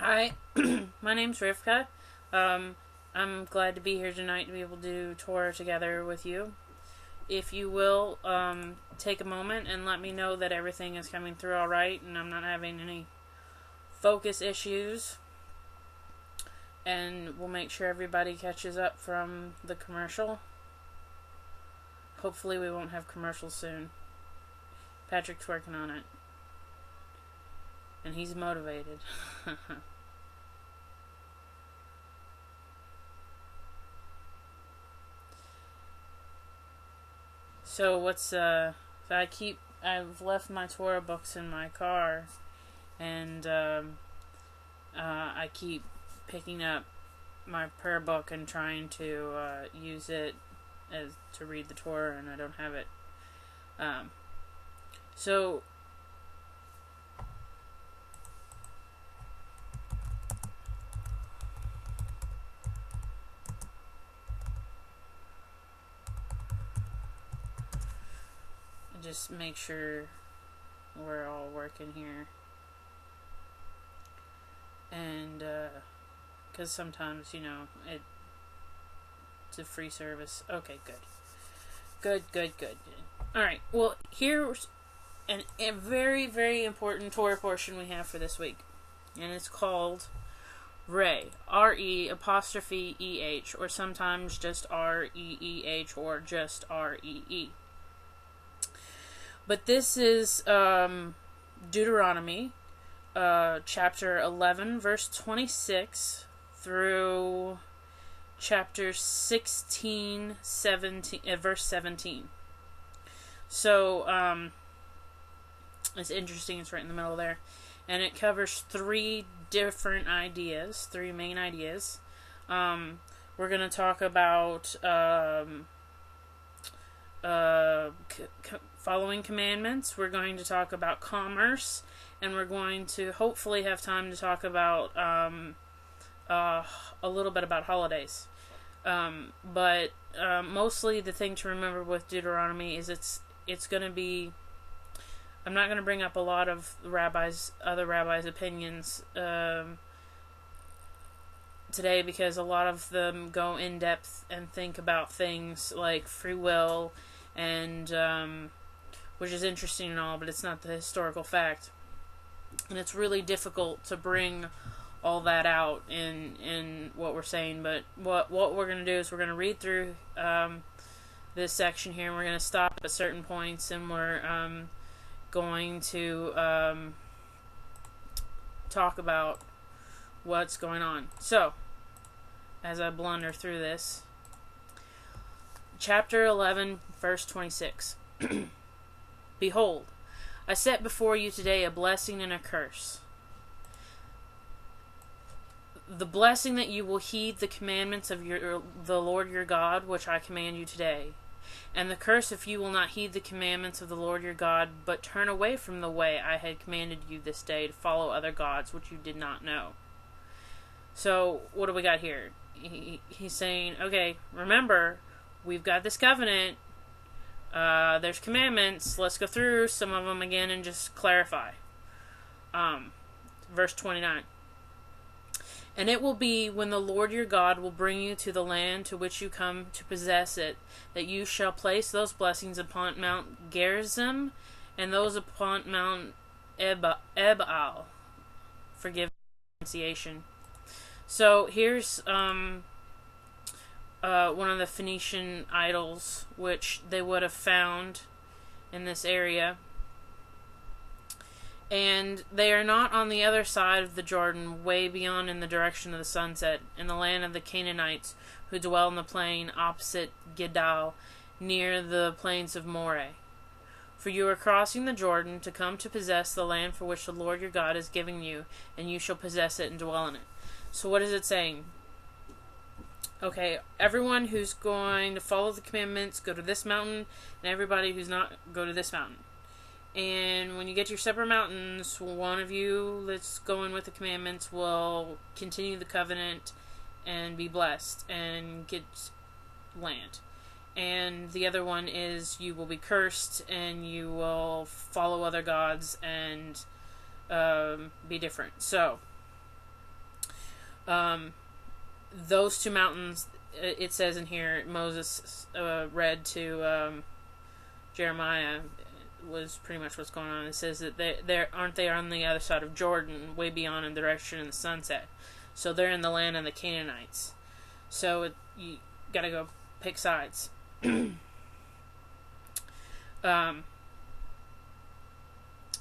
Hi, my name's Rivka. I'm glad to be here tonight to be able to do Torah together with you. If you will, take a moment and let me know that everything is coming through alright and I'm not having any focus issues. And we'll make sure everybody catches up from the commercial. Hopefully we won't have commercials soon. Patrick's working on it. And he's motivated. So I've left my Torah books in my car, and I keep picking up my prayer book and trying to use it to read the Torah, and I don't have it. So just make sure we're all working here, and because sometimes it's a free service. Okay, good. All right. Well, here's a very, very important Torah portion we have for this week, and it's called Re, R-E apostrophe E-H, or sometimes just R-E-E-H, or just R-E-E. But this is Deuteronomy, chapter 11, verse 26, through chapter 16, 17, verse 17. So, it's interesting, it's right in the middle there. And it covers three main ideas. We're going to talk about following commandments. We're going to talk about commerce, and we're going to hopefully have time to talk about a little bit about holidays. But mostly the thing to remember with Deuteronomy is it's going to be. I'm not going to bring up a lot of other rabbis' opinions today, because a lot of them go in depth and think about things like free will and which is interesting and all, but it's not the historical fact, and it's really difficult to bring all that out in what we're saying. But what we're going to do is we're going to read through this section here, and we're going to stop at certain points, and we're going to talk about what's going on. So, as I blunder through this, chapter 11, verse 26. Behold, I set before you today a blessing and a curse. The blessing that you will heed the commandments of the Lord your God, which I command you today. And the curse if you will not heed the commandments of the Lord your God, but turn away from the way I had commanded you this day to follow other gods which you did not know. So, what do we got here? He's saying, okay, remember, we've got this covenant. There's commandments. Let's go through some of them again and just clarify. Verse 29. And it will be when the Lord your God will bring you to the land to which you come to possess it, that you shall place those blessings upon Mount Gerizim and those upon Mount Ebal. Forgive the pronunciation. So here's one of the Phoenician idols which they would have found in this area. And they are not on the other side of the Jordan, way beyond in the direction of the sunset, in the land of the Canaanites, who dwell in the plain opposite Gidal, near the plains of Moreh. For you are crossing the Jordan to come to possess the land for which the Lord your God is giving you, and you shall possess it and dwell in it. So what is it saying? Okay, everyone who's going to follow the commandments, go to this mountain, and everybody who's not, go to this mountain. And when you get to your separate mountains, one of you that's going with the commandments will continue the covenant and be blessed and get land. And the other one is you will be cursed and you will follow other gods and be different. So, Those two mountains, it says in here, Moses read to Jeremiah, was pretty much what's going on. It says that they aren't they on the other side of Jordan, way beyond in the direction of the sunset. So they're in the land of the Canaanites. So you gotta go pick sides. In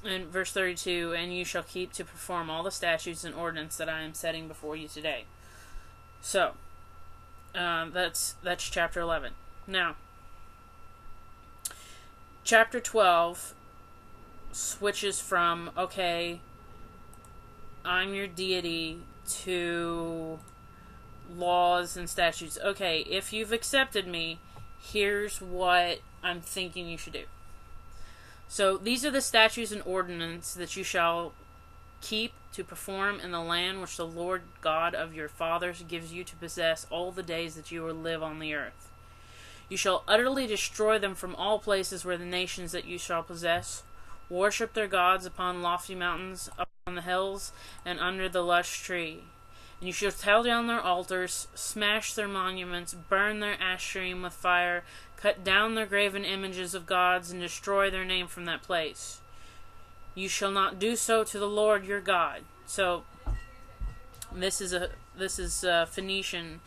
verse 32, and you shall keep to perform all the statutes and ordinance that I am setting before you today. So, that's chapter 11. Now, chapter 12 switches from, okay, I'm your deity, to laws and statutes. Okay, if you've accepted me, here's what I'm thinking you should do. So these are the statutes and ordinances that you shall keep to perform in the land which the Lord God of your fathers gives you to possess all the days that you will live on the earth. You shall utterly destroy them from all places where the nations that you shall possess. Worship their gods upon lofty mountains, upon the hills, and under the lush tree. And you shall tear down their altars, smash their monuments, burn their asherim with fire, cut down their graven images of gods, and destroy their name from that place. You shall not do so to the Lord your God. So this is Phoenician,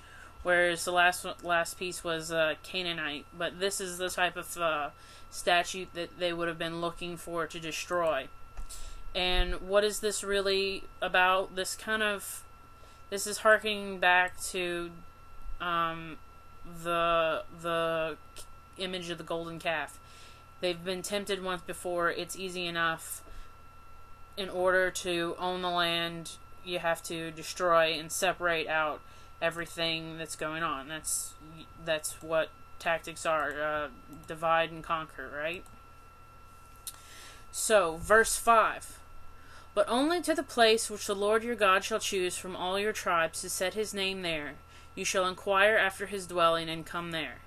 whereas the last piece was Canaanite. But this is the type of statute that they would have been looking for to destroy. And what is this really about? This is harkening back to the image of the golden calf. They've been tempted once before. It's easy enough. In order to own the land, you have to destroy and separate out everything that's going on. That's what tactics are. Divide and conquer, right? So, verse 5. But only to the place which the Lord your God shall choose from all your tribes to set his name there. You shall inquire after his dwelling and come there.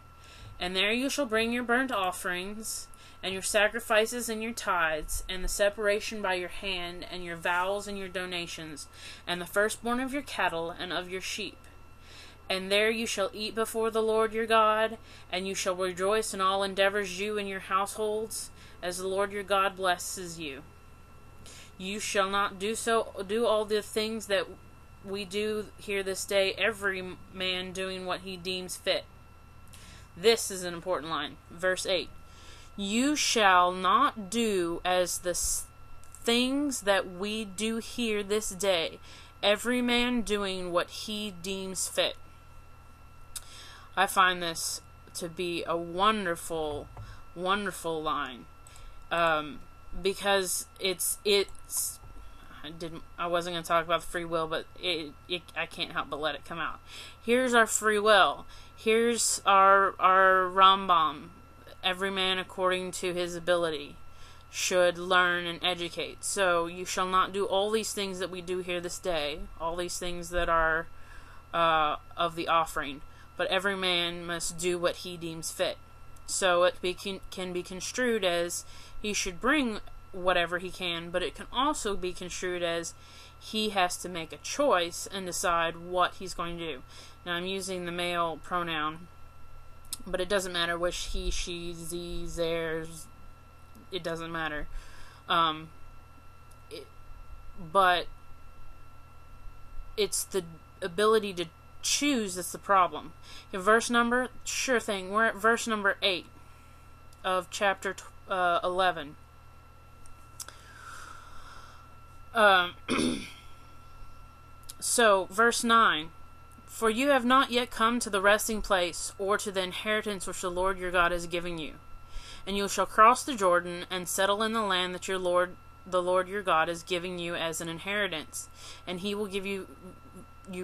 And there you shall bring your burnt offerings, and your sacrifices and your tithes, and the separation by your hand, and your vows and your donations, and the firstborn of your cattle and of your sheep. And there you shall eat before the Lord your God, and you shall rejoice in all endeavors you and your households, as the Lord your God blesses you. You shall not do all the things that we do here this day, every man doing what he deems fit. This is an important line. Verse 8. You shall not do as the things that we do here this day, every man doing what he deems fit. I find this to be a wonderful, wonderful line. Because I wasn't going to talk about the free will, but I can't help but let it come out. Here's our free will. Here's our Rambam. Every man according to his ability should learn and educate. So you shall not do all these things that we do here this day, all these things that are of the offering, but every man must do what he deems fit. So it can be construed as he should bring whatever he can, but it can also be construed as he has to make a choice and decide what he's going to do. Now I'm using the male pronoun, but it doesn't matter which he, she, ze, theirs. It doesn't matter. But it's the ability to choose that's the problem. Verse number, sure thing. We're at verse number 8 of chapter 11. So, verse 9. For you have not yet come to the resting place, or to the inheritance which the Lord your God is giving you. And you shall cross the Jordan, and settle in the land that the Lord your God is giving you as an inheritance. And he will give you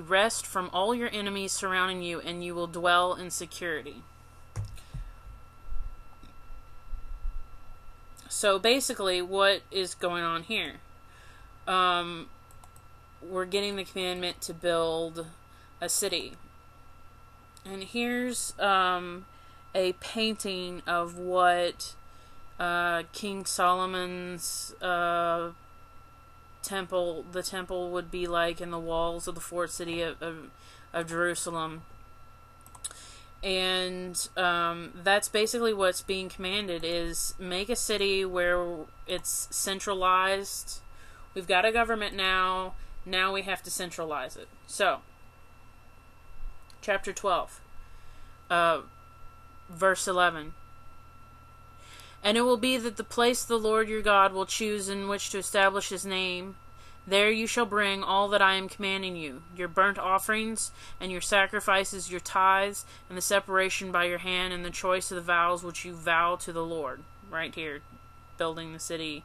rest from all your enemies surrounding you, and you will dwell in security. So basically, what is going on here? We're getting the commandment to build a city. And here's a painting of what King Solomon's the temple would be like in the walls of the fort city of Jerusalem. And that's basically what's being commanded, is make a city where it's centralized. We've got a government now. Now we have to centralize it. So, chapter 12, verse 11. And it will be that the place the Lord your God will choose in which to establish his name, there you shall bring all that I am commanding you, your burnt offerings, and your sacrifices, your tithes, and the separation by your hand, and the choice of the vows which you vow to the Lord. Right here, building the city,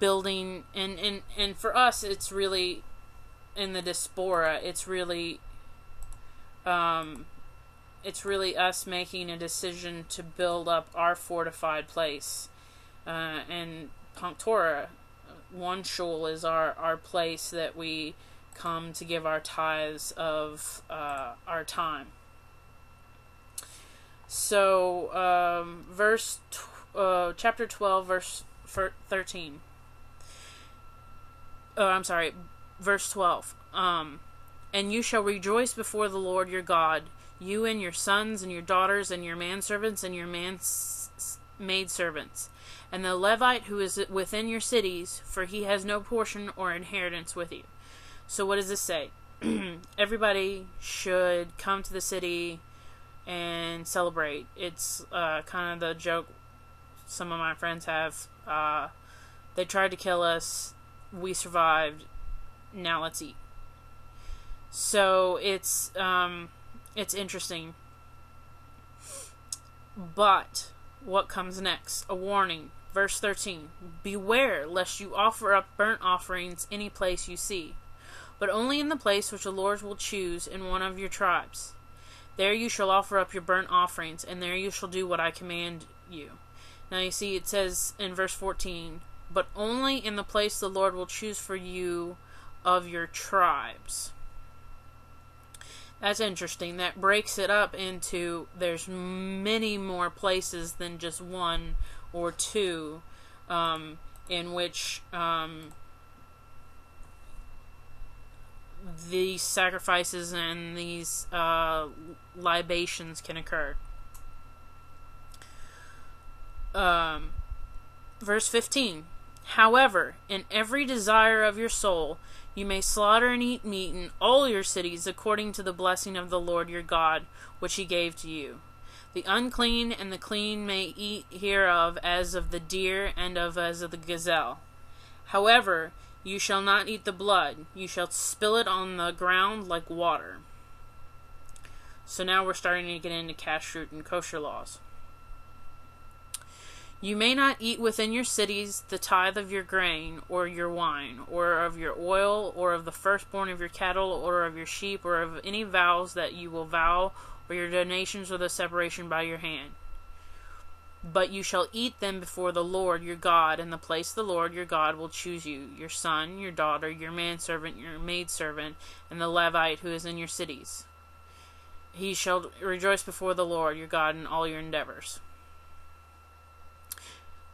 building, and for us, it's really, in the diaspora, it's really us making a decision to build up our fortified place, and PunkTorah, OneShul is our place that we come to give our tithes of our time. So, chapter 12, verse 13. Oh, I'm sorry, verse 12. And you shall rejoice before the Lord your God, you and your sons and your daughters and your manservants and your maidservants, and the Levite who is within your cities, for he has no portion or inheritance with you. So what does this say? Everybody should come to the city and celebrate. It's kind of the joke some of my friends have. They tried to kill us. We survived. Now let's eat. So it's interesting. But what comes next? A warning. Verse 13. Beware lest you offer up burnt offerings any place you see, but only in the place which the Lord will choose in one of your tribes. There you shall offer up your burnt offerings, and there you shall do what I command you. Now you see it says in verse 14, but only in the place the Lord will choose for you of your tribes. That's interesting. That breaks it up into, there's many more places than just one or two in which these sacrifices and these libations can occur. Verse 15. However, in every desire of your soul, you may slaughter and eat meat in all your cities according to the blessing of the Lord your God, which he gave to you. The unclean and the clean may eat hereof as of the deer and as of the gazelle. However, you shall not eat the blood. You shall spill it on the ground like water. So now we're starting to get into kashrut and kosher laws. You may not eat within your cities the tithe of your grain, or your wine, or of your oil, or of the firstborn of your cattle, or of your sheep, or of any vows that you will vow, or your donations or the separation by your hand. But you shall eat them before the Lord your God, in the place the Lord your God will choose you, your son, your daughter, your manservant, your maidservant, and the Levite who is in your cities. He shall rejoice before the Lord your God in all your endeavors.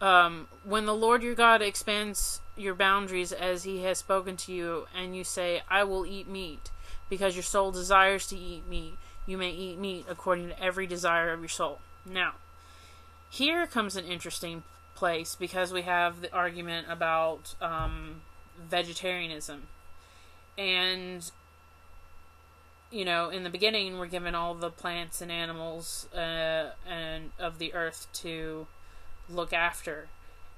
When the Lord your God expands your boundaries as he has spoken to you, and you say, I will eat meat, because your soul desires to eat meat, you may eat meat according to every desire of your soul. Now, here comes an interesting place, because we have the argument about vegetarianism. And, you know, in the beginning, we're given all the plants and animals and of the earth to look after,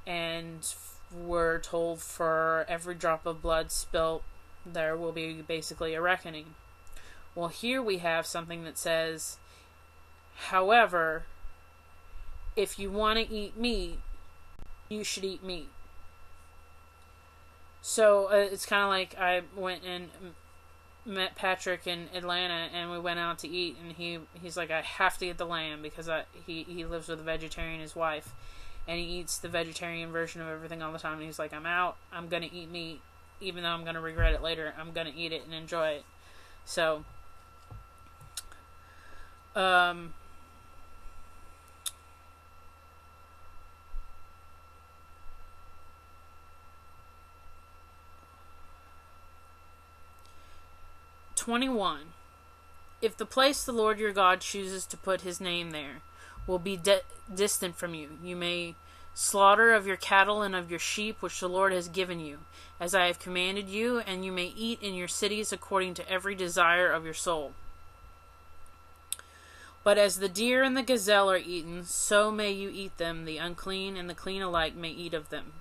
and we're told for every drop of blood spilt there will be basically a reckoning. Well, here we have something that says, however, if you want to eat meat, you should eat meat. So it's kind of like I went and met Patrick in Atlanta, and we went out to eat, and he's like, I have to get the lamb because he lives with a vegetarian, his wife, and he eats the vegetarian version of everything all the time, and he's like, I'm out, I'm gonna eat meat, even though I'm gonna regret it later, I'm gonna eat it and enjoy it. So 21. If the place the Lord your God chooses to put his name there will be distant from you, you may slaughter of your cattle and of your sheep which the Lord has given you, as I have commanded you, and you may eat in your cities according to every desire of your soul. But as the deer and the gazelle are eaten, so may you eat them. The unclean and the clean alike may eat of them.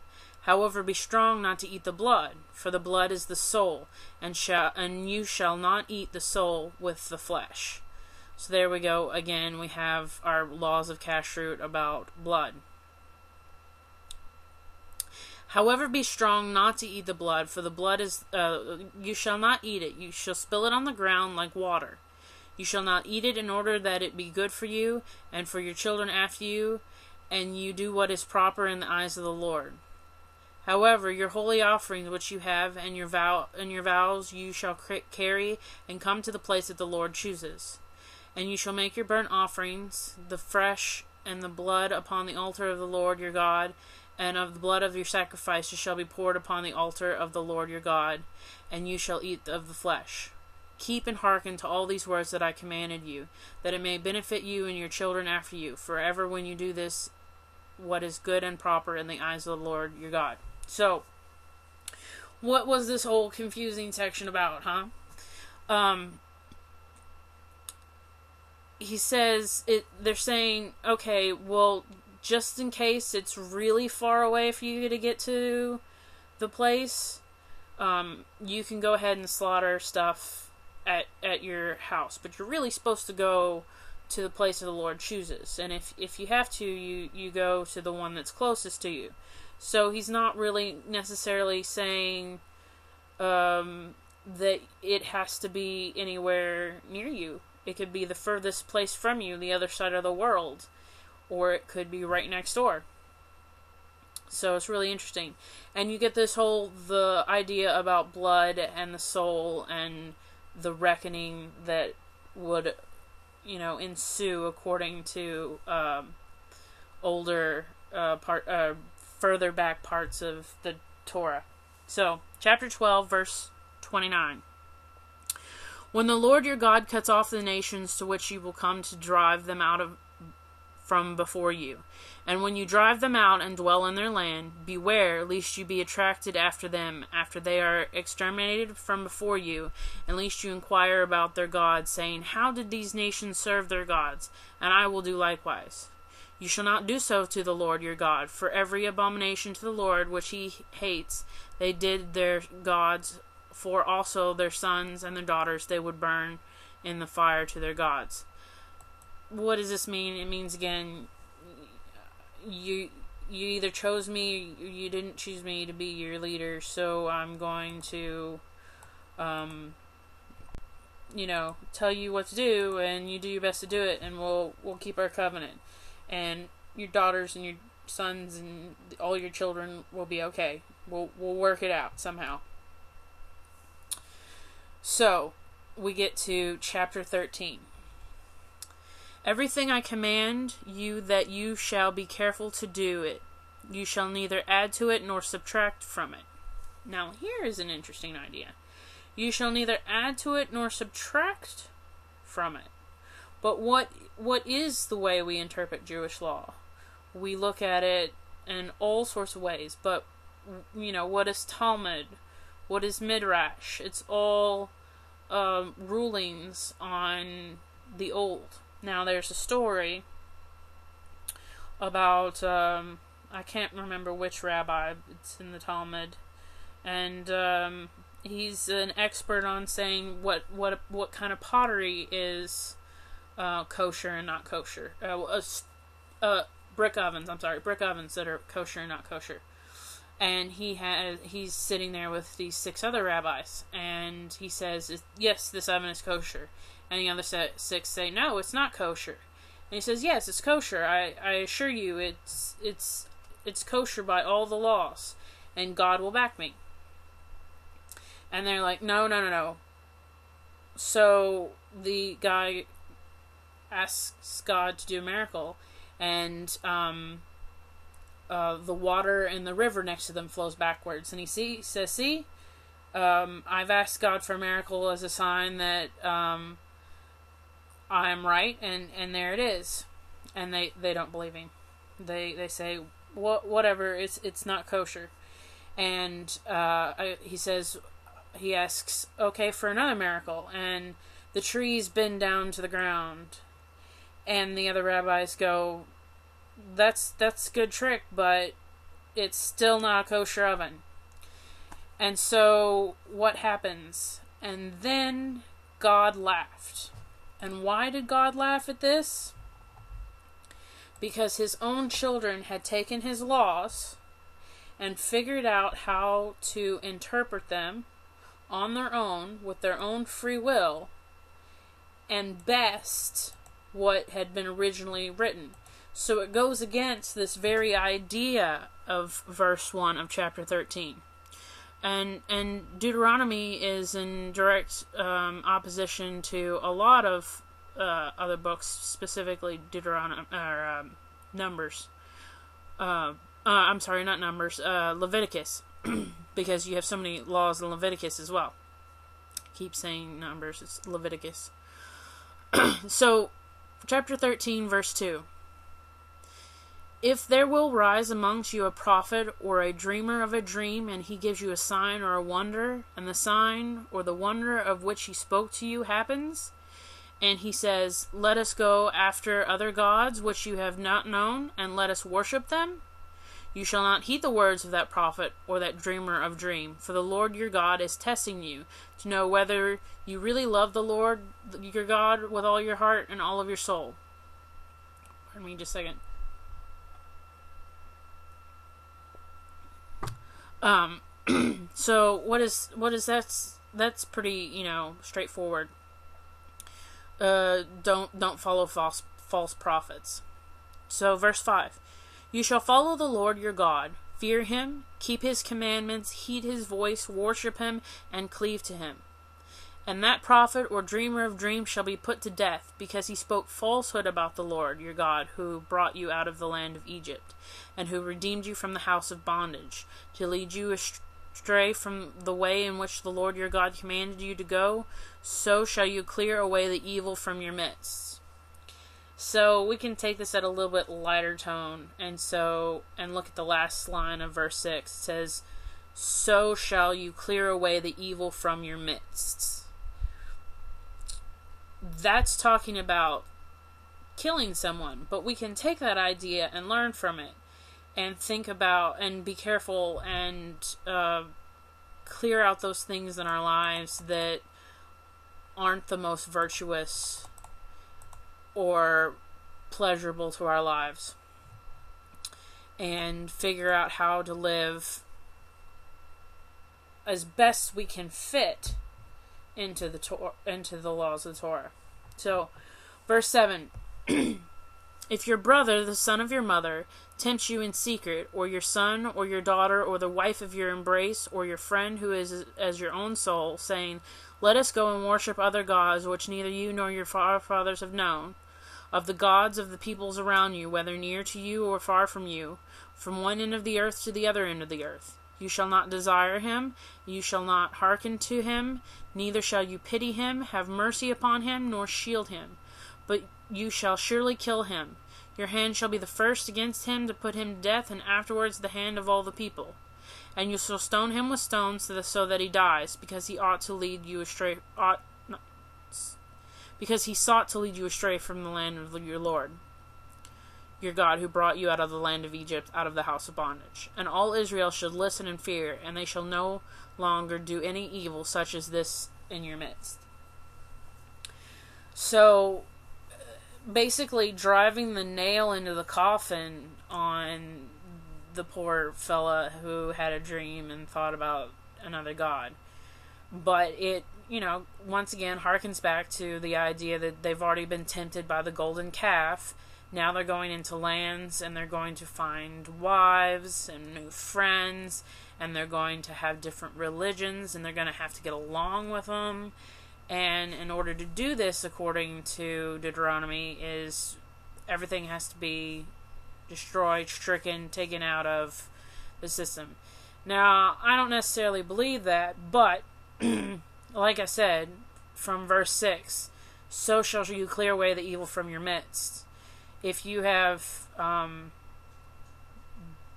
However, be strong not to eat the blood, for the blood is the soul, and you shall not eat the soul with the flesh. So there we go. Again, we have our laws of kashrut about blood. However, be strong not to eat the blood, for the blood is, you shall not eat it. You shall spill it on the ground like water. You shall not eat it in order that it be good for you, and for your children after you, and you do what is proper in the eyes of the Lord. However, your holy offerings which you have, and your vows you shall carry, and come to the place that the Lord chooses. And you shall make your burnt offerings, the fresh and the blood upon the altar of the Lord your God, and of the blood of your sacrifices shall be poured upon the altar of the Lord your God, and you shall eat of the flesh. Keep and hearken to all these words that I commanded you, that it may benefit you and your children after you, forever when you do this, what is good and proper in the eyes of the Lord your God. So, what was this whole confusing section about, huh? He says, they're saying, okay, well, just in case it's really far away for you to get to the place, you can go ahead and slaughter stuff at your house. But you're really supposed to go to the place that the Lord chooses. And if you have to, you go to the one that's closest to you. So he's not really necessarily saying that it has to be anywhere near you. It could be the furthest place from you, the other side of the world. Or it could be right next door. So it's really interesting. And you get the idea about blood and the soul and the reckoning that would, ensue according to further back parts of the Torah. So, chapter 12, verse 29. When the Lord your God cuts off the nations to which you will come to drive them out from before you, and when you drive them out and dwell in their land, beware lest you be attracted after them after they are exterminated from before you, and lest you inquire about their gods, saying, how did these nations serve their gods? And I will do likewise. You shall not do so to the Lord your God, for every abomination to the Lord which he hates, they did their gods, for also their sons and their daughters they would burn in the fire to their gods. What does this mean? It means, again, you either chose me or you didn't choose me to be your leader, so I'm going to tell you what to do, and you do your best to do it, and we'll keep our covenant, and your daughters and your sons and all your children will be okay. We'll work it out somehow. So we get to chapter 13. Everything I command you that you shall be careful to do it. You shall neither add to it nor subtract from it. Now here is an interesting idea. You shall neither add to it nor subtract from it. But what is the way we interpret Jewish law? We look at it in all sorts of ways. But, what is Talmud? What is Midrash? It's all rulings on the old. Now, there's a story about, I can't remember which rabbi, it's in the Talmud, and he's an expert on saying what kind of pottery is kosher and not kosher. Brick ovens that are kosher and not kosher. And he's sitting there with these 6 other rabbis, and he says, yes, this oven is kosher. And the other 6 say, no, it's not kosher. And he says, yes, it's kosher. I assure you, it's kosher by all the laws, and God will back me. And they're like, no. So the guy asks God to do a miracle, and the water in the river next to them flows backwards. And he says, see, I've asked God for a miracle as a sign that I'm right, and there it is. And they don't believe him. They say, whatever, it's not kosher. And he asks, okay, for another miracle, and the trees bend down to the ground. And the other rabbis go, that's a good trick, but it's still not a kosher oven. And so what happens? And then God laughed. And why did God laugh at this? Because his own children had taken his laws and figured out how to interpret them on their own, with their own free will, and best what had been originally written. So it goes against this very idea of verse 1 of chapter 13. And Deuteronomy is in direct opposition to a lot of other books, specifically Deuteronomy, or Numbers. I'm sorry, not Numbers, Leviticus, because you have so many laws in Leviticus as well. Keep saying Numbers, it's Leviticus. So, chapter 13, verse 2. If there will rise amongst you a prophet or a dreamer of a dream, and he gives you a sign or a wonder, and the sign or the wonder of which he spoke to you happens, and he says, let us go after other gods which you have not known, and let us worship them, you shall not heed the words of that prophet or that dreamer of dream, for the Lord your God is testing you to know whether you really love the Lord your God with all your heart and all of your soul. Pardon me just a second. So what is that's pretty, straightforward. Don't follow false prophets. So verse 5. You shall follow the Lord your God, fear him, keep his commandments, heed his voice, worship him, and cleave to him. And that prophet or dreamer of dreams shall be put to death, because he spoke falsehood about the Lord your God, who brought you out of the land of Egypt, and who redeemed you from the house of bondage, to lead you astray from the way in which the Lord your God commanded you to go. So shall you clear away the evil from your midst. So we can take this at a little bit lighter tone, and look at the last line of verse 6. It says, so shall you clear away the evil from your midst. That's talking about killing someone, but we can take that idea and learn from it, and think about, and be careful, and clear out those things in our lives that aren't the most virtuous or pleasurable to our lives, and figure out how to live as best we can fit into the laws of the Torah. So, verse 7. If your brother, the son of your mother, tempts you in secret, or your son, or your daughter, or the wife of your embrace, or your friend who is as your own soul, saying, let us go and worship other gods which neither you nor your forefathers have known, of the gods of the peoples around you, whether near to you or far from you, from one end of the earth to the other end of the earth. You shall not desire him, you shall not hearken to him, neither shall you pity him, have mercy upon him, nor shield him. But you shall surely kill him. Your hand shall be the first against him to put him to death, and afterwards the hand of all the people. And you shall stone him with stones so that he dies, because he ought to lead you astray. Because he sought to lead you astray from the land of your Lord, your God, who brought you out of the land of Egypt, out of the house of bondage. And all Israel should listen and fear, and they shall no longer do any evil such as this in your midst. So, basically driving the nail into the coffin on the poor fella who had a dream and thought about another god. But it, once again harkens back to the idea that they've already been tempted by the golden calf. Now they're going into lands, and they're going to find wives and new friends, and they're going to have different religions, and they're going to have to get along with them. And in order to do this, according to Deuteronomy, is everything has to be destroyed, stricken, taken out of the system. Now, I don't necessarily believe that, but like I said, from verse 6, so shall you clear away the evil from your midst. If you have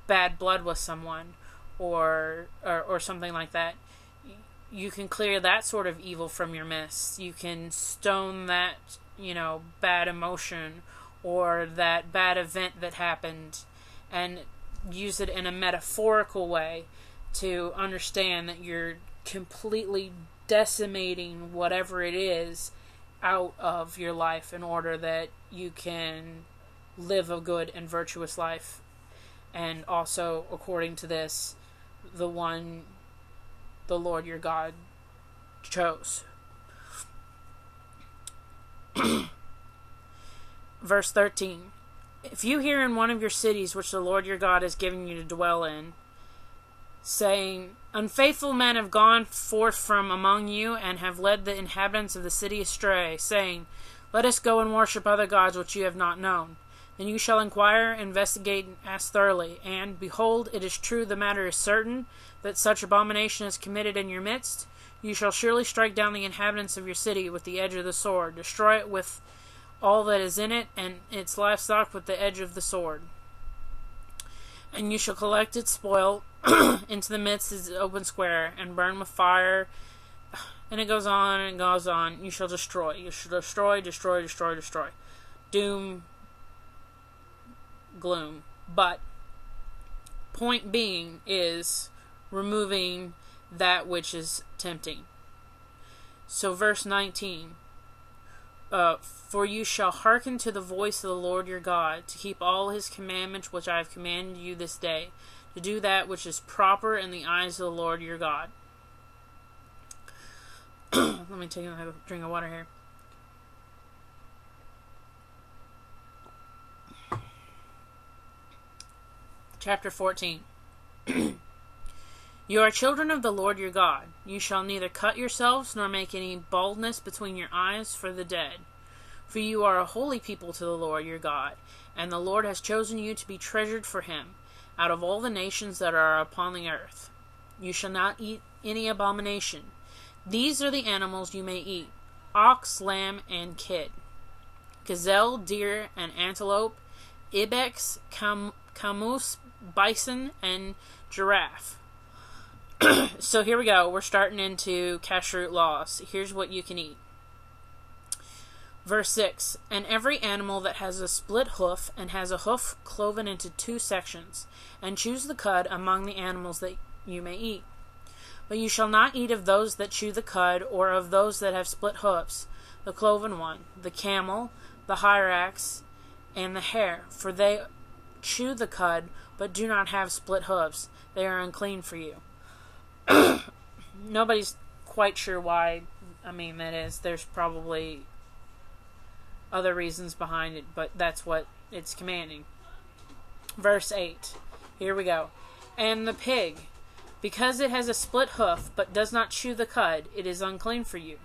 bad blood with someone or something like that, you can clear that sort of evil from your midst. You can stone that, bad emotion or that bad event that happened and use it in a metaphorical way to understand that you're completely decimating whatever it is out of your life in order that you can live a good and virtuous life. And also, according to this, the one the Lord your God chose. Verse 13. If you hear in one of your cities which the Lord your God has given you to dwell in, saying, unfaithful men have gone forth from among you, and have led the inhabitants of the city astray, saying, let us go and worship other gods which you have not known. Then you shall inquire, investigate, and ask thoroughly. And, behold, it is true, the matter is certain, that such abomination is committed in your midst. You shall surely strike down the inhabitants of your city with the edge of the sword, destroy it with all that is in it, and its livestock with the edge of the sword. And you shall collect its spoil into the midst of the open square, and burn with fire. And it goes on and goes on. You shall destroy. You shall destroy, destroy, destroy, destroy. Doom, gloom. But point being is removing that which is tempting. So verse 19. For you shall hearken to the voice of the Lord your God, to keep all his commandments which I have commanded you this day, to do that which is proper in the eyes of the Lord your God. Let me take a drink of water here. Chapter 14. You are children of the Lord your God. You shall neither cut yourselves nor make any baldness between your eyes for the dead. For you are a holy people to the Lord your God, and the Lord has chosen you to be treasured for him out of all the nations that are upon the earth. You shall not eat any abomination. These are the animals you may eat: ox, lamb, and kid, gazelle, deer, and antelope, ibex, camus, bison, and giraffe. So here we go. We're starting into kashrut laws. Here's what you can eat. Verse 6. And every animal that has a split hoof, and has a hoof cloven into two sections, and choose the cud among the animals that you may eat. But you shall not eat of those that chew the cud, or of those that have split hoofs, the cloven one, the camel, the hyrax, and the hare, for they chew the cud, but do not have split hoofs. They are unclean for you. Nobody's quite sure why. That is. There's probably other reasons behind it, but that's what it's commanding. Verse 8. Here we go. And the pig, because it has a split hoof, but does not chew the cud, it is unclean for you.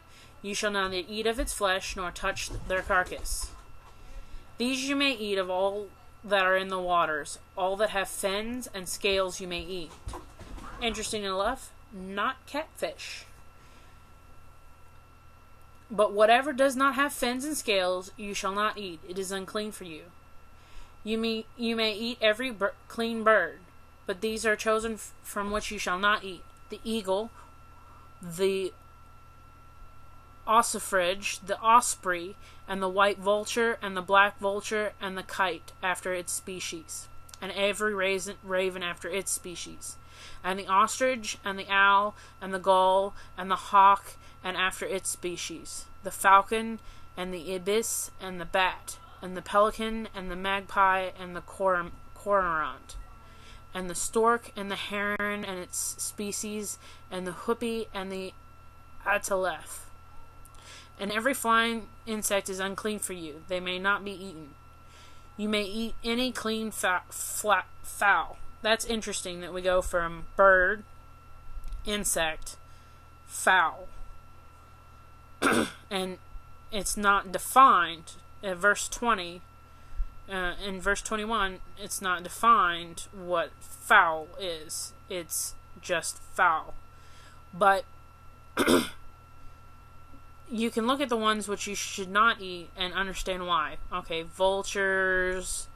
You shall neither eat of its flesh, nor touch their carcass. These you may eat of all that are in the waters. All that have fins and scales you may eat. Interesting enough, not catfish. But whatever does not have fins and scales, you shall not eat. It is unclean for you. You may eat every clean bird, but these are chosen from which you shall not eat: the eagle, the ossifrage, the osprey, and the white vulture, and the black vulture, and the kite after its species, and every raven after its species, and the ostrich, and the owl, and the gull, and the hawk, and after its species, the falcon, and the ibis, and the bat, and the pelican, and the magpie, and the cormorant, and the stork, and the heron, and its species, and the hoopie, and the ataleth. And every flying insect is unclean for you. They may not be eaten. You may eat any clean fowl. That's interesting that we go from bird, insect, fowl. And it's not defined. In verse 20, in verse 21, it's not defined what fowl is. It's just fowl. But you can look at the ones which you should not eat and understand why. Okay, vultures,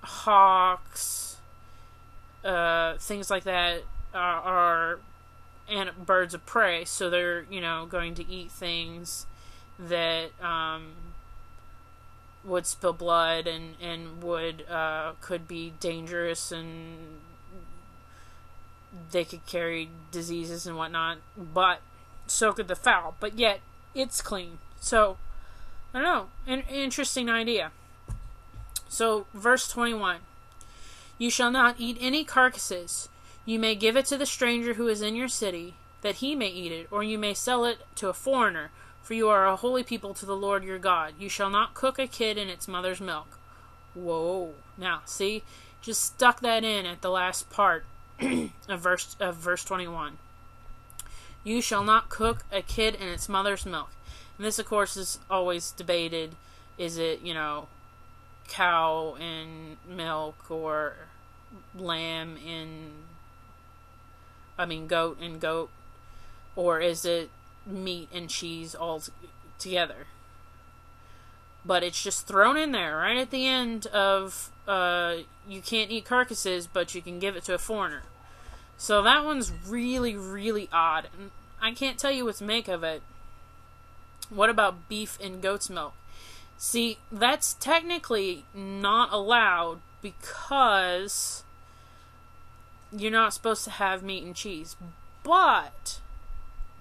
hawks, things like that are birds of prey, so they're, going to eat things that would spill blood and would could be dangerous, and they could carry diseases and whatnot, but so could the fowl, but yet it's clean. So I don't know, an interesting idea. So verse 21, you shall not eat any carcasses. You may give it to the stranger who is in your city, that he may eat it, or you may sell it to a foreigner, for you are a holy people to the Lord your God. You shall not cook a kid in its mother's milk. Whoa. Now, see, just stuck that in at the last part of verse 21. You shall not cook a kid in its mother's milk. And this, of course, is always debated. Is it, cow in milk, or lamb in... goat and goat, or is it meat and cheese all together? But it's just thrown in there right at the end of you can't eat carcasses, but you can give it to a foreigner. So that one's really, really odd, and I can't tell you what to make of it. What about beef and goat's milk? See, that's technically not allowed because you're not supposed to have meat and cheese. But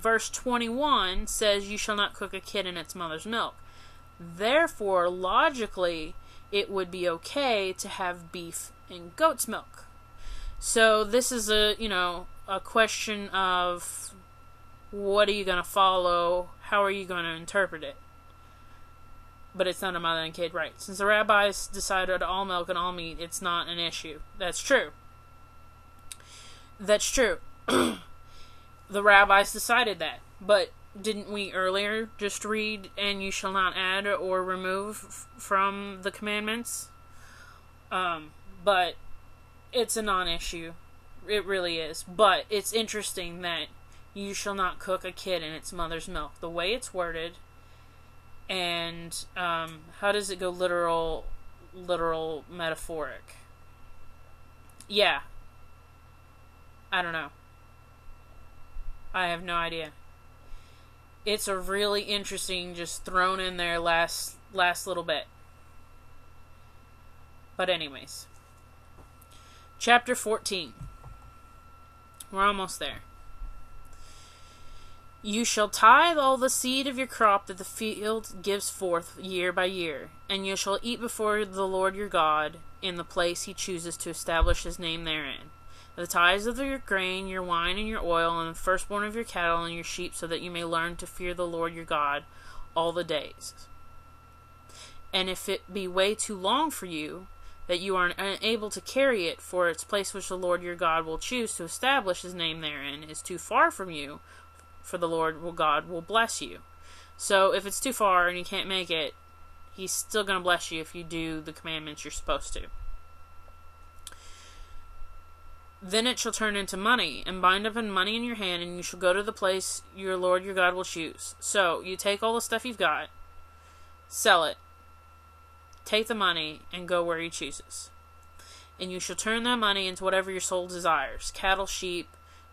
verse 21 says you shall not cook a kid in its mother's milk. Therefore, logically, it would be okay to have beef and goat's milk. So this is a question of what are you going to follow? How are you going to interpret it? But it's not a mother and kid right. Since the rabbis decided all milk and all meat, it's not an issue. That's true. That's true. The rabbis decided that. But didn't we earlier just read, and you shall not add or remove from the commandments? But it's a non-issue. It really is. But it's interesting that you shall not cook a kid in its mother's milk. The way it's worded, and how does it go literal, metaphoric? Yeah. I don't know. I have no idea. It's a really interesting, just thrown in there last little bit. But anyways. Chapter 14. We're almost there. You shall tithe all the seed of your crop that the field gives forth year by year, and you shall eat before the Lord your God in the place he chooses to establish his name therein. The tithes of your grain, your wine, and your oil, and the firstborn of your cattle and your sheep, so that you may learn to fear the Lord your God all the days. And if it be way too long for you, that you are unable to carry it, for its place which the Lord your God will choose to establish his name therein is too far from you, for the Lord God will bless you. So if it's too far and you can't make it, he's still going to bless you if you do the commandments you're supposed to. Then it shall turn into money, and bind up in money in your hand, and you shall go to the place your Lord your God will choose. So, you take all the stuff you've got, sell it, take the money, and go where he chooses. And you shall turn that money into whatever your soul desires, cattle, sheep,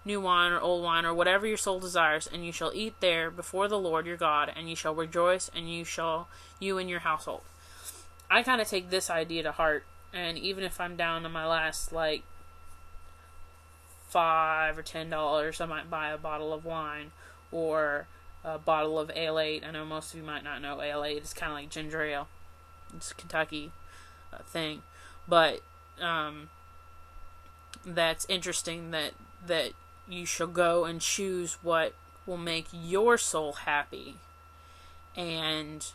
new wine, or old wine, or whatever your soul desires, and you shall eat there before the Lord your God, and you shall rejoice, and you and your household. I kind of take this idea to heart, and even if I'm down to my last, $5 or $10, I might buy a bottle of wine or a bottle of Ale 8. I know most of you might not know Ale 8. It's kind of like ginger ale. It's a Kentucky thing. But that's interesting that you shall go and choose what will make your soul happy and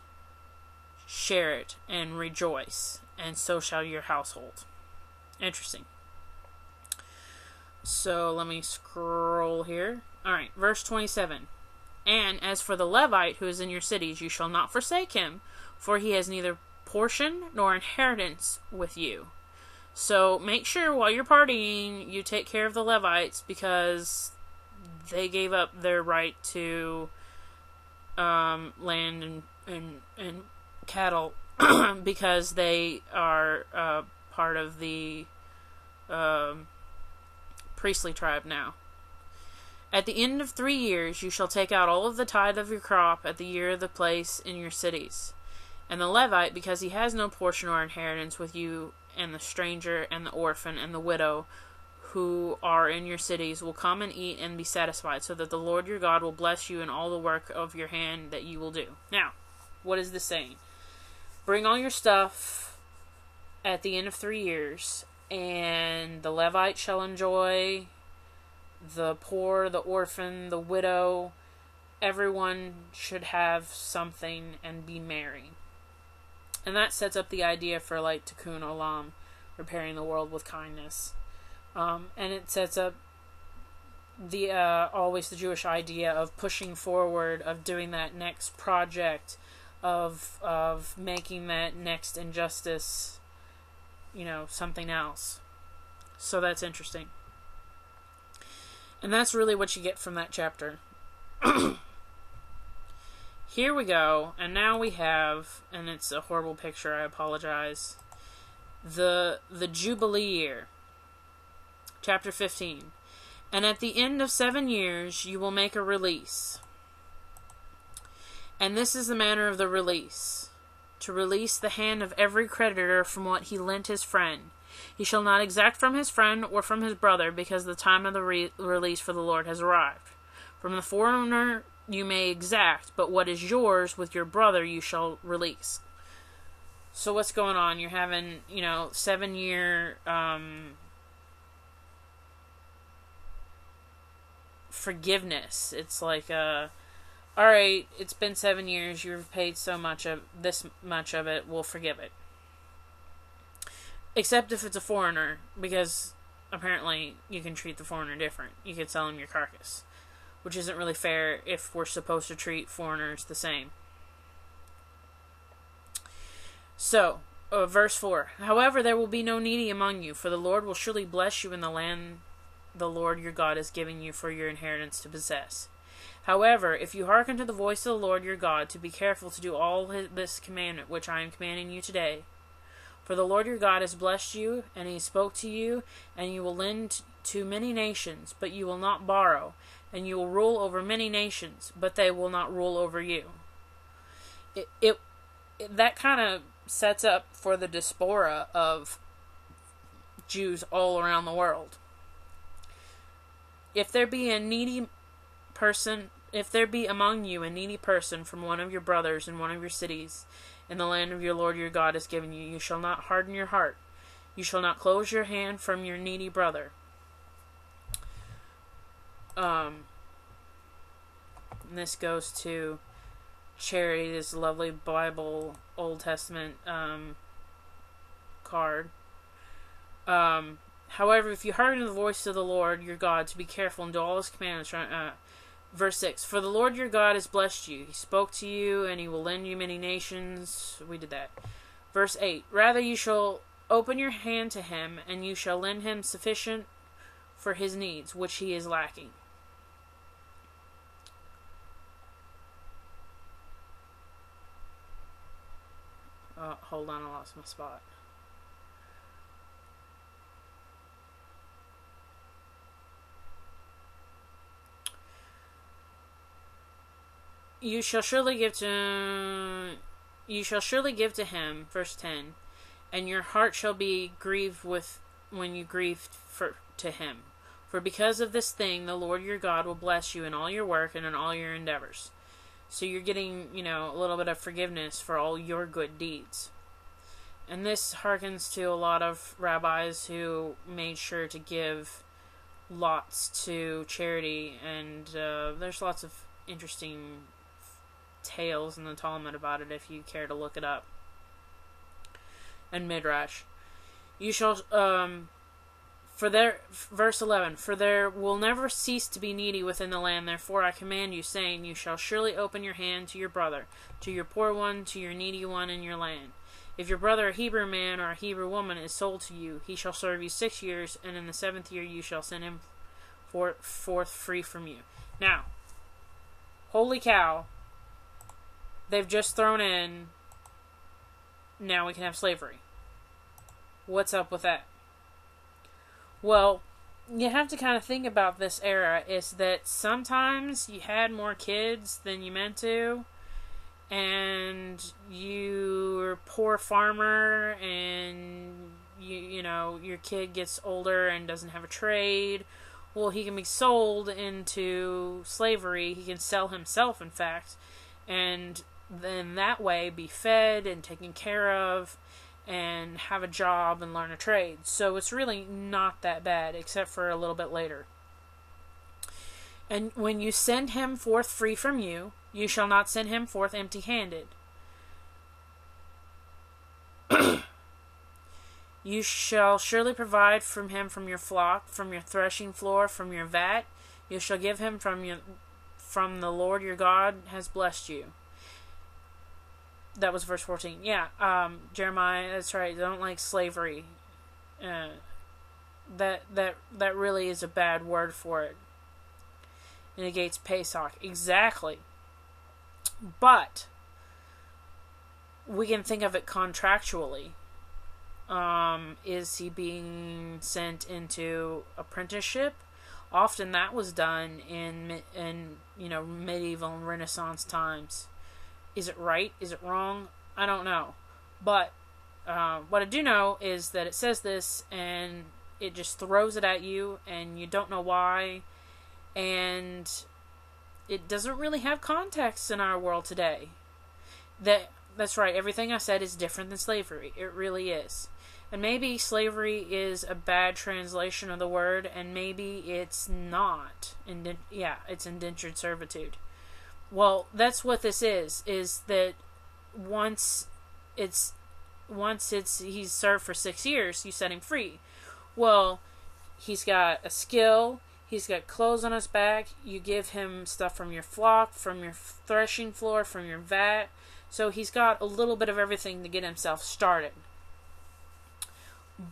share it and rejoice, and so shall your household. Interesting. So let me scroll here. Alright, verse 27. And as for the Levite who is in your cities, you shall not forsake him, for he has neither portion nor inheritance with you. So make sure while you're partying, you take care of the Levites, because they gave up their right to land and cattle because they are part of the priestly tribe now. At the end of 3 years, you shall take out all of the tithe of your crop at the year of the place in your cities. And the Levite, because he has no portion or inheritance with you, and the stranger, and the orphan, and the widow, who are in your cities, will come and eat and be satisfied, so that the Lord your God will bless you in all the work of your hand that you will do. Now, what is this saying? Bring all your stuff at the end of 3 years, and the Levite shall enjoy, the poor, the orphan, the widow, everyone should have something and be merry. And that sets up the idea for like Tikkun Olam, repairing the world with kindness. And it sets up the always the Jewish idea of pushing forward, of doing that next project, of making that next injustice, something else. So that's interesting. And that's really what you get from that chapter. Here we go, and now we have, and it's a horrible picture, I apologize, the Jubilee year. Chapter 15. And at the end of 7 years you will make a release. And this is the manner of the release: to release the hand of every creditor from what he lent his friend. He shall not exact from his friend or from his brother, because the time of the release for the Lord has arrived. From the foreigner you may exact, but what is yours with your brother you shall release. So what's going on? You're having, 7-year forgiveness. It's like, alright, it's been 7 years, you've paid so much of this much of it, we'll forgive it. Except if it's a foreigner, because apparently you can treat the foreigner different. You could sell him your carcass, which isn't really fair if we're supposed to treat foreigners the same. So, verse 4. However, there will be no needy among you, for the Lord will surely bless you in the land the Lord your God is giving you for your inheritance to possess. However, if you hearken to the voice of the Lord your God, to be careful to do all this commandment which I am commanding you today, for the Lord your God has blessed you, and he spoke to you, and you will lend to many nations, but you will not borrow, and you will rule over many nations, but they will not rule over you. That kind of sets up for the diaspora of Jews all around the world. If there be among you a needy person from one of your brothers in one of your cities, in the land of your Lord your God has given you, you shall not harden your heart. You shall not close your hand from your needy brother. And this goes to charity, this lovely Bible Old Testament card. However, if you hearken to the voice of the Lord your God, to be careful and do all his commandments, verse 6, for the Lord your God has blessed you. He spoke to you, and he will lend you many nations. We did that. Verse 8, rather you shall open your hand to him, and you shall lend him sufficient for his needs, which he is lacking. Hold on, I lost my spot. You shall surely give to him, verse 10, and your heart shall be grieved when you grieve to him. For because of this thing, the Lord your God will bless you in all your work and in all your endeavors. So you're getting, a little bit of forgiveness for all your good deeds. And this harkens to a lot of rabbis who made sure to give lots to charity, and there's lots of interesting tales in the Talmud about it if you care to look it up. And Midrash. You shall, verse 11, for there will never cease to be needy within the land, therefore I command you, saying, you shall surely open your hand to your brother, to your poor one, to your needy one in your land. If your brother, a Hebrew man or a Hebrew woman, is sold to you, he shall serve you 6 years, and in the 7th year you shall send him forth free from you. Now, holy cow, they've just thrown in, now we can have slavery. What's up with that? Well, you have to kind of think about this era, is that sometimes you had more kids than you meant to, and you're a poor farmer, and you know, your kid gets older and doesn't have a trade. Well, he can be sold into slavery. He can sell himself, in fact, and then that way be fed and taken care of and have a job and learn a trade. So it's really not that bad, except for a little bit later. And when you send him forth free from you, you shall not send him forth empty-handed. You shall surely provide from him from your flock, from your threshing floor, from your vat. You shall give him from the Lord your God has blessed you. That was verse 14. Yeah, Jeremiah, that's right. They don't like slavery. That really is a bad word for it. It negates Pesach. Exactly. But we can think of it contractually. Is he being sent into apprenticeship? Often that was done in medieval and Renaissance times. Is it right? Is it wrong? I don't know. But what I do know is that it says this, and it just throws it at you, and you don't know why. And it doesn't really have context in our world today. That's right. Everything I said is different than slavery. It really is. And maybe slavery is a bad translation of the word, and maybe it's not. It's indentured servitude. Well, that's what this is that once he's served for 6 years, you set him free. Well, he's got a skill, he's got clothes on his back, you give him stuff from your flock, from your threshing floor, from your vat. So he's got a little bit of everything to get himself started.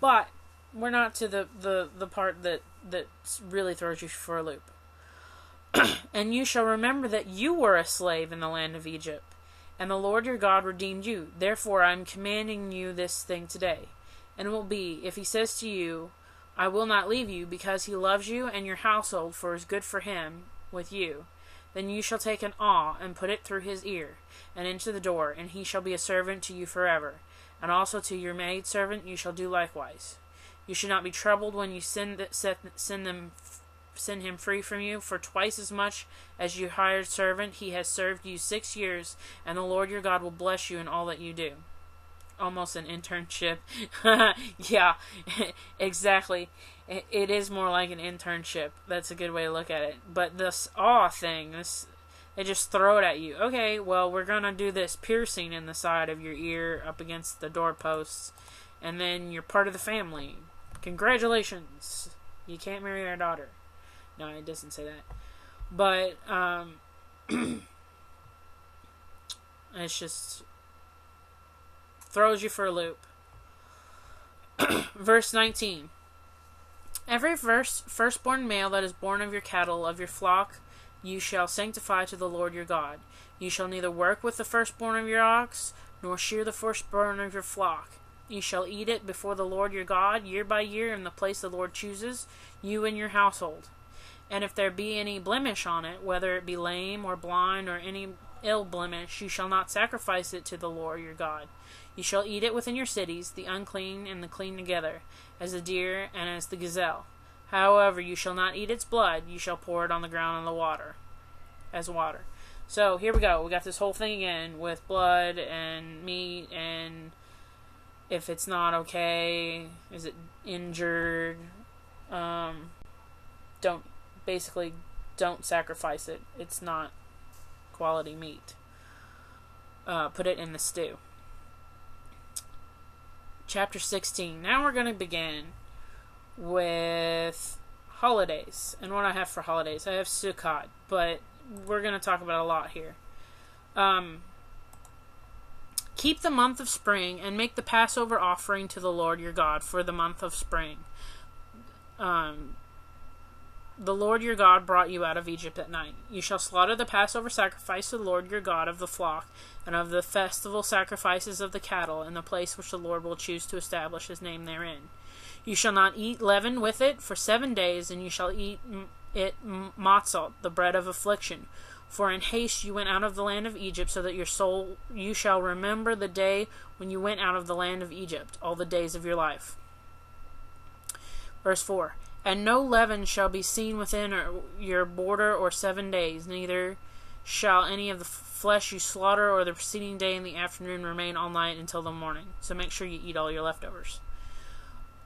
But we're not to the part that really throws you for a loop. And you shall remember that you were a slave in the land of Egypt, and the Lord your God redeemed you. Therefore I am commanding you this thing today. And it will be, if he says to you, I will not leave you, because he loves you and your household, for it is good for him with you, then you shall take an awl and put it through his ear, and into the door, and he shall be a servant to you forever. And also to your maidservant you shall do likewise. You should not be troubled when you send him free from you, for twice as much as your hired servant he has served you 6 years, and the Lord your God will bless you in all that you do. Almost an internship. Yeah, exactly. It is more like an internship. That's a good way to look at it. But this awe thing, they just throw it at you. Okay, well, we're going to do this piercing in the side of your ear up against the doorposts, and then you're part of the family. Congratulations. You can't marry our daughter. No, it doesn't say that. But, it's just throws you for a loop. Verse 19. Every firstborn male that is born of your cattle, of your flock, you shall sanctify to the Lord your God. You shall neither work with the firstborn of your ox, nor shear the firstborn of your flock. You shall eat it before the Lord your God, year by year, in the place the Lord chooses, you and your household. And if there be any blemish on it, whether it be lame or blind or any ill blemish, you shall not sacrifice it to the Lord your God. You shall eat it within your cities, the unclean and the clean together, as the deer and as the gazelle. However, you shall not eat its blood, you shall pour it on the ground in the water, as water. So, here we go. We got this whole thing again with blood and meat, and if it's not okay, is it injured, don't sacrifice it. It's not quality meat. Put it in the stew. Chapter 16. Now we're going to begin with holidays. And what I have for holidays. I have Sukkot, but we're going to talk about a lot here. Keep the month of spring and make the Passover offering to the Lord your God for the month of spring. The Lord your God brought you out of Egypt at night. You shall slaughter the Passover sacrifice to the Lord your God of the flock, and of the festival sacrifices of the cattle, in the place which the Lord will choose to establish his name therein. You shall not eat leaven with it for 7 days, and you shall eat it matzot, the bread of affliction. For in haste you went out of the land of Egypt, so that you shall remember the day when you went out of the land of Egypt, all the days of your life. Verse 4. And no leaven shall be seen within your border or 7 days, neither shall any of the flesh you slaughter or the preceding day in the afternoon remain all night until the morning. So make sure you eat all your leftovers.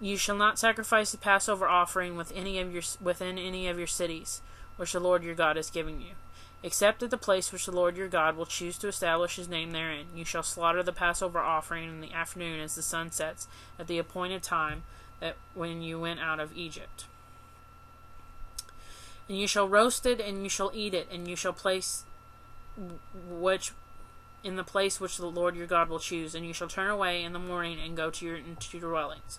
You shall not sacrifice the Passover offering within any of your cities, which the Lord your God is giving you, except at the place which the Lord your God will choose to establish his name therein. You shall slaughter the Passover offering in the afternoon as the sun sets, at the appointed time, that when you went out of Egypt. And you shall roast it, and you shall eat it, and you shall place in the place which the Lord your God will choose, and you shall turn away in the morning and go into your dwellings.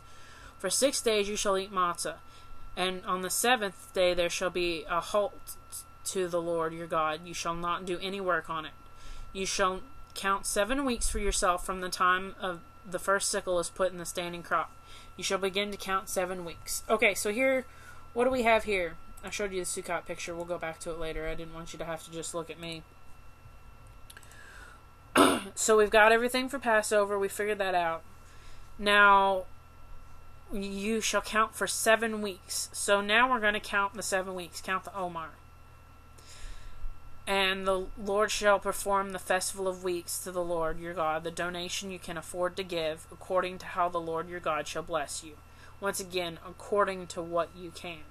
For 6 days you shall eat matzah, and on the 7th day there shall be a halt to the Lord your God. You shall not do any work on it. You shall count 7 weeks for yourself from the time of the first sickle is put in the standing crop. You shall begin to count 7 weeks. Okay, so here, what do we have here? I showed you the Sukkot picture. We'll go back to it later. I didn't want you to have to just look at me. So we've got everything for Passover. We figured that out. Now, you shall count for 7 weeks. So now we're going to count the 7 weeks. Count the Omar. And the Lord shall perform the festival of weeks to the Lord your God, the donation you can afford to give, according to how the Lord your God shall bless you. Once again, according to what you can.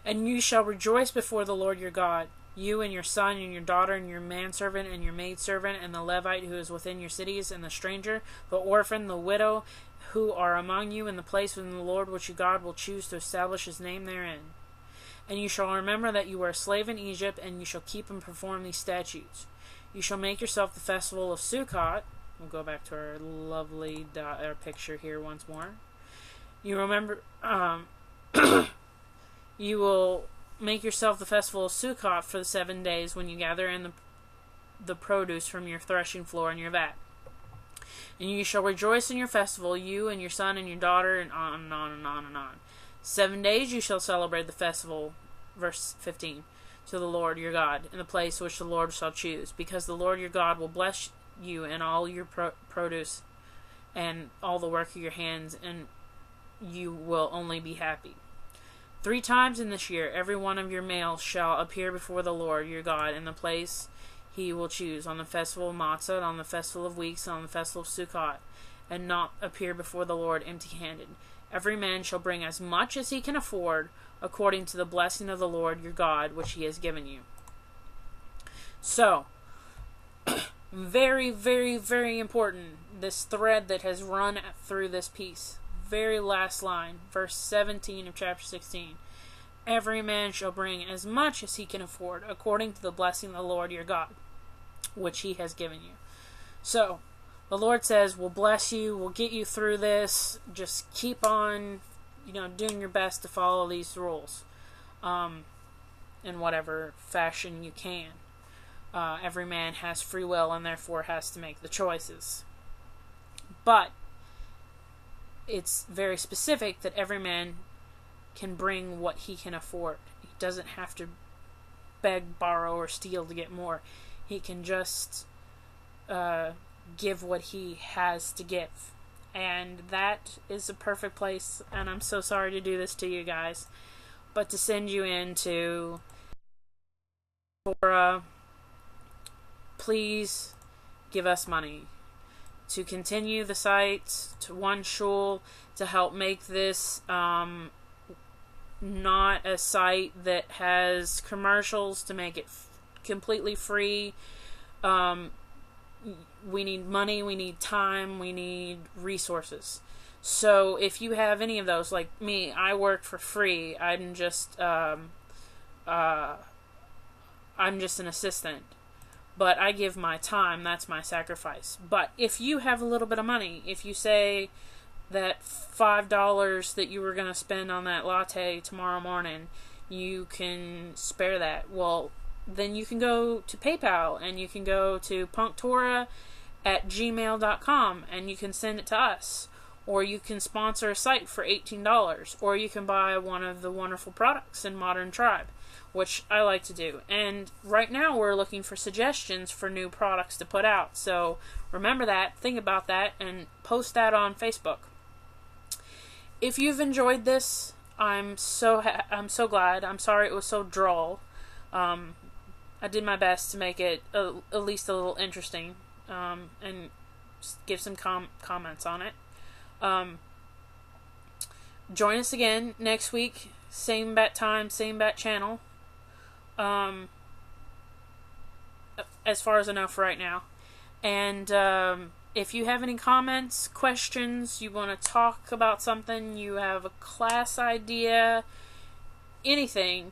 And you shall rejoice before the Lord your God, you and your son and your daughter and your manservant and your maidservant and the Levite who is within your cities and the stranger, the orphan, the widow, who are among you in the place within the Lord which your God will choose to establish his name therein. And you shall remember that you were a slave in Egypt, and you shall keep and perform these statutes. You shall make yourself the festival of Sukkot. We'll go back to our lovely our picture here once more. You remember, you will make yourself the festival of Sukkot for the 7 days when you gather in the produce from your threshing floor and your vat. And you shall rejoice in your festival, you and your son and your daughter, and on and on and on and on. 7 days you shall celebrate the festival, verse 15, to the Lord your God, in the place which the Lord shall choose, because the Lord your God will bless you in all your produce and all the work of your hands, and you will only be happy. 3 times in this year every one of your males shall appear before the Lord your God in the place he will choose, on the festival of Matzah, on the festival of weeks, and on the festival of Sukkot, and not appear before the Lord empty-handed. Every man shall bring as much as he can afford, according to the blessing of the Lord your God, which he has given you. So, very, very, very important, this thread that has run through this piece. Very last line, verse 17 of chapter 16. Every man shall bring as much as he can afford, according to the blessing of the Lord your God, which he has given you. So, the Lord says, we'll bless you, we'll get you through this, just keep on, doing your best to follow these rules, in whatever fashion you can. Every man has free will and therefore has to make the choices. But, it's very specific that every man can bring what he can afford. He doesn't have to beg, borrow, or steal to get more. He can just give what he has to give. And that is a perfect place, and I'm so sorry to do this to you guys, but to send you into Torah. Please give us money to continue the site, to OneShul, to help make this not a site that has commercials, to make it completely free. We need money, we need time, we need resources. So if you have any of those, like me, I work for free. I'm just an assistant. but I give my time. That's my sacrifice. But if you have a little bit of money, if you say that $5 that you were going to spend on that latte tomorrow morning, you can spare that. Well, then you can go to PayPal and you can go to PunkTorah@gmail.com and you can send it to us. Or you can sponsor a site for $18. Or you can buy one of the wonderful products in Modern Tribe, which I like to do. And right now we're looking for suggestions for new products to put out. So remember that, think about that, and post that on Facebook. If you've enjoyed this, I'm so glad. I'm sorry it was so droll. I did my best to make it at least a little interesting, and give some comments on it. Join us again next week, same bat time, same bat channel. As far as I know for right now. And if you have any comments, questions, you want to talk about something, you have a class idea, anything,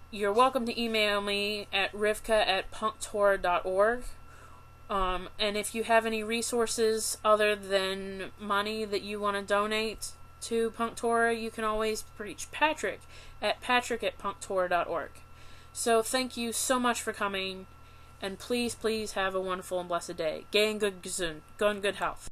you're welcome to email me at rivka@punktorah.org. And if you have any resources other than money that you want to donate to PunkTorah, you can always reach Patrick at patrick@punktorah.org. So thank you so much for coming, and please have a wonderful and blessed day. Geh in good gesund. Go in good health.